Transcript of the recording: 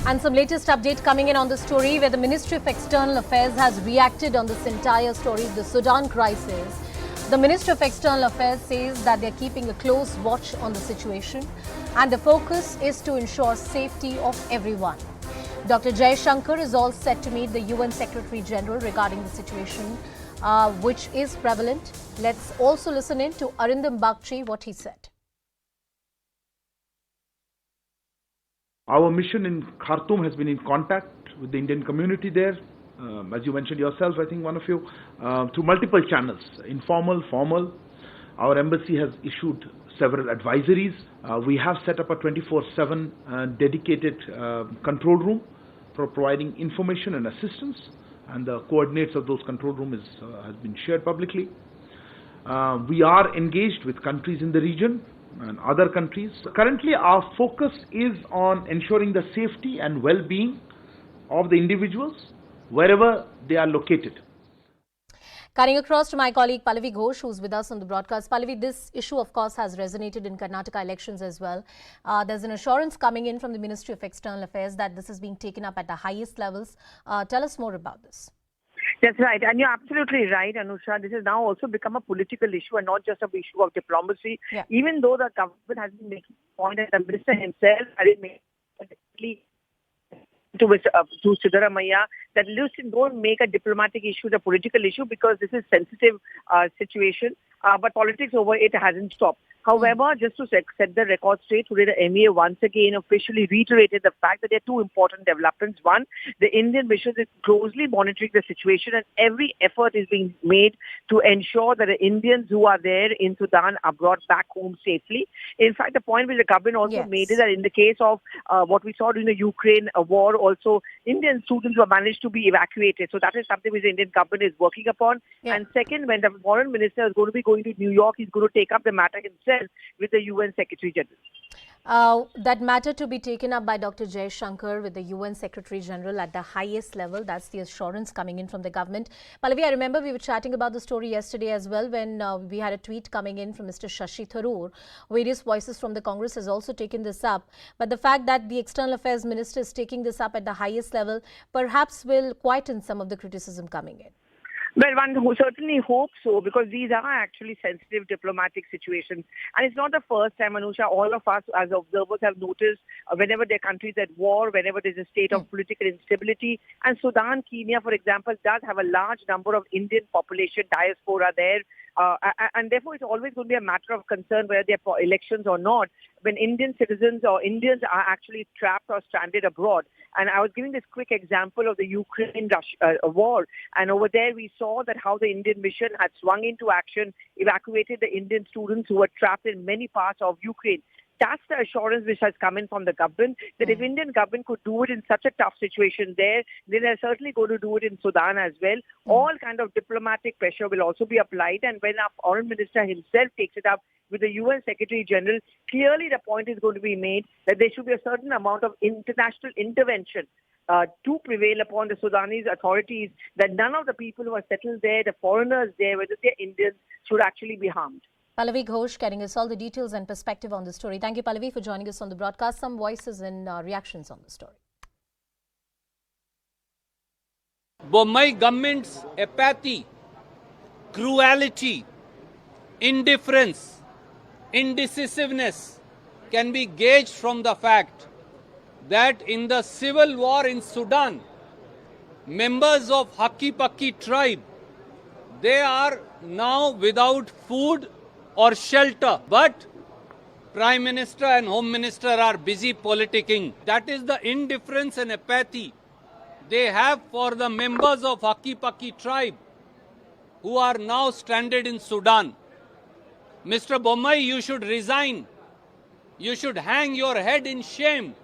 And some latest update coming in on the story where the Ministry of External Affairs has reacted on this entire story, the Sudan crisis. The Ministry of External Affairs says that they're keeping a close watch on the situation and the focus is to ensure safety of everyone. Dr. Jaishankar is all set to meet the UN Secretary General regarding the situation, which is prevalent. Let's also listen in to Arindam Bagchi, what he said. Our mission in Khartoum has been in contact with the Indian community there, as you mentioned yourself, I think one of you, through multiple channels, informal, formal. Our embassy has issued several advisories. We have set up a 24/7 dedicated control room for providing information and assistance, and the coordinates of those control rooms has been shared publicly. We are engaged with countries in the region and other countries. Currently, our focus is on ensuring the safety and well-being of the individuals wherever they are located. Cutting across to my colleague Pallavi Ghosh, who's with us on the broadcast. Pallavi, this issue, of course, has resonated in Karnataka elections as well. There's an assurance coming in from the Ministry of External Affairs that this is being taken up at the highest levels. Tell us more about this. That's right. And you're absolutely right, Anusha. This has now also become a political issue and not just an issue of diplomacy. Yeah. Even though the government has been making the point that the minister himself has made to Siddaramaiah that listen, don't make a diplomatic issue the political issue because this is sensitive situation. But politics over it hasn't stopped. However, just to set the record straight, today the MEA once again officially reiterated the fact that there are two important developments. One, the Indian mission is closely monitoring the situation and every effort is being made to ensure that the Indians who are there in Sudan are brought back home safely. In fact, the point which the government also made is that in the case of what we saw during the Ukraine war, also Indian students were managed to be evacuated. So that is something which the Indian government is working upon. Yeah. And second, when the foreign minister is going to be going to New York, he's going to take up the matter himself with the UN Secretary General. That matter to be taken up by Dr. Jaishankar with the UN Secretary General at the highest level. That's the assurance coming in from the government. Pallavi, I remember we were chatting about the story yesterday as well when we had a tweet coming in from Mr. Shashi Tharoor. Various voices from the Congress has also taken this up. But the fact that the External Affairs Minister is taking this up at the highest level perhaps will quieten some of the criticism coming in. Well, one certainly hopes so, because these are actually sensitive diplomatic situations. And it's not the first time, Anusha, all of us as observers have noticed whenever their countries at war, whenever there's a state of political instability. And Sudan, Kenya, for example, does have a large number of Indian population diaspora there. And therefore, it's always going to be a matter of concern whether they're for elections or not, when Indian citizens or Indians are actually trapped or stranded abroad. And I was giving this quick example of the Ukraine war. And over there, we saw that how the Indian mission had swung into action, evacuated the Indian students who were trapped in many parts of Ukraine. That's the assurance which has come in from the government, that if Indian government could do it in such a tough situation there, then they're certainly going to do it in Sudan as well. All kind of diplomatic pressure will also be applied. And when our foreign minister himself takes it up with the UN Secretary General, clearly the point is going to be made that there should be a certain amount of international intervention to prevail upon the Sudanese authorities, that none of the people who are settled there, the foreigners there, whether they're Indians, should actually be harmed. Pallavi Ghosh getting us all the details and perspective on the story. Thank you, Pallavi, for joining us on the broadcast. Some voices and reactions on the story. Bommai government's apathy, cruelty, indifference, indecisiveness can be gauged from the fact that in the civil war in Sudan, members of Haki Pakki tribe, they are now without food or shelter, but Prime Minister and Home Minister are busy politicking. That is the indifference and apathy they have for the members of Haki Pakki tribe who are now stranded in Sudan. Mr. Bommai, you should resign. You should hang your head in shame.